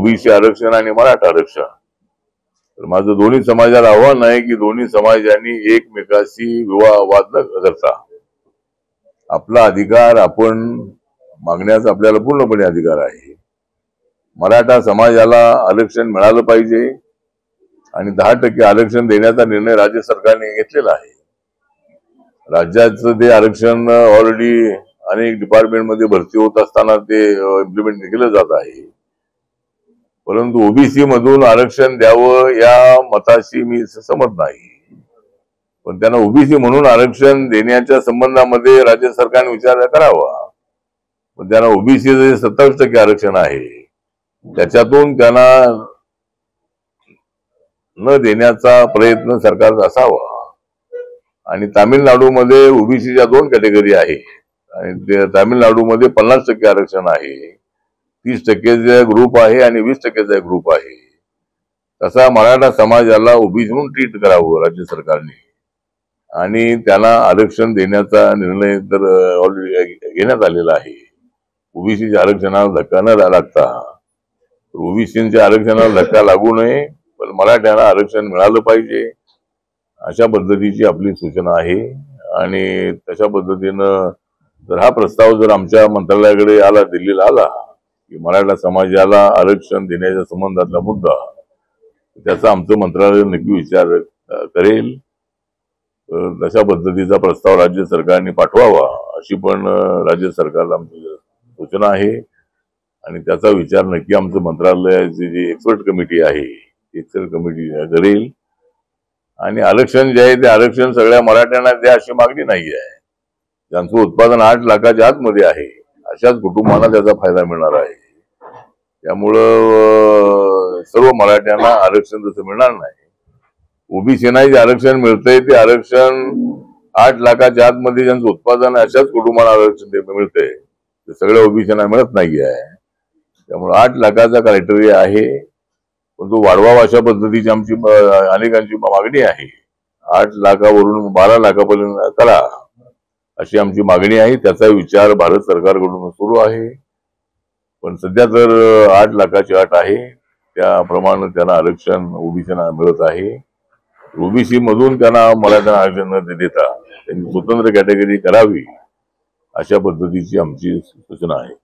OBC आरक्षण आणि मराठा आरक्षण। तर माझं दोन्ही समाजाला आव्हान आहे की दोन्ही समाजांनी एकमेकाशी विवाद न करता आपला अधिकार आपण मागण्याचा आपल्याला पूर्णपणे अधिकार आहे। मराठा समाजाला आरक्षण मिळालं पाहिजे आणि 10% आरक्षण देण्याचा निर्णय राज्य सरकारने घेतलेला आहे। राज्याचं ते आरक्षण ऑलरेडी अनेक डिपार्टमेंट मध्ये भरती होत असताना ते इम्प्लिमेंट केलं जात आहे, परंतु ओबीसी मधून आरक्षण द्यावं या मताशी मी सहमत नाही। पण त्यांना ओबीसी म्हणून आरक्षण देण्याच्या संबंधामध्ये राज्य सरकारने विचार करावा। पण त्यांना ओबीसी जे 27% आरक्षण आहे त्याच्यातून त्यांना न देण्याचा प्रयत्न सरकारचा असावा। आणि तामिळनाडूमध्ये ओबीसीच्या 2 कॅटेगरी आहे आणि तामिळनाडूमध्ये 50% आरक्षण आहे, 30% ग्रुप आहे आणि 20% ग्रुप आहे। तसा मराठा समाजाला ओबीसी म्हणून ट्रीट करावं राज्य सरकारने आणि त्याला आरक्षण देण्याचा निर्णय तर ऑलरेडी घेण्यात आलेला आहे। ओबीसीच्या आरक्षणाला धक्का न लागता ओबीसीच्या आरक्षणाला धक्का लागू नये, पण मराठ्यांना आरक्षण मिळालं पाहिजे अशा पद्धतीची आपली सूचना आहे। आणि तशा पद्धतीनं जर हा प्रस्ताव जर आमच्या मंत्रालयाकडे आला, दिल्लीला आला की मराठा समाजाला आरक्षण देण्याच्या संबंधातला मुद्दा, त्याचा आमचं मंत्रालय नक्की विचार करेल। तशा पद्धतीचा प्रस्ताव राज्य सरकारने पाठवावा अशी पण राज्य सरकारला आमची सूचना आहे आणि त्याचा विचार नक्की आमचं मंत्रालयाची जी एक्सपर्ट कमिटी आहे एक्सपर्ट कमिटी करेल। आणि आरक्षण जे आहे ते आरक्षण सगळ्या मराठ्यांना द्या अशी मागणी नाही आहे। ज्यांचं उत्पादन 8 लाखाच्या आतमध्ये आहे अशाच कुटुंबांना त्याचा फायदा मिळणार आहे। त्यामुळं सर्व मराठ्यांना आरक्षण तसं मिळणार नाही। ओबीसीना जे आरक्षण मिळतंय ते आरक्षण 8 लाखाच्या आतमध्ये ज्यांचं उत्पादन अशाच कुटुंबाला आरक्षण मिळतंय, ते सगळ्या ओबीसीना मिळत नाही आहे। त्यामुळे 8 लाखाचा क्रायटेरिया आहे, पण तो वाढवावा अशा पद्धतीची आमची अनेकांची मागणी आहे। 8 लाखावरून 12 लाखापर्यंत करा अशी आमची मागणी आहे। त्याचा विचार भारत सरकारकडून सुरू आहे, पण सध्या तर 8 लाखाची अट आहे, त्याप्रमाणे त्यांना आरक्षण ओबीसीना मिळत आहे। ओबीसी मधून त्यांना मराठा आरक्षण न देता त्यांनी स्वतंत्र कॅटेगरी करावी अशा पद्धतीची आमची सूचना आहे।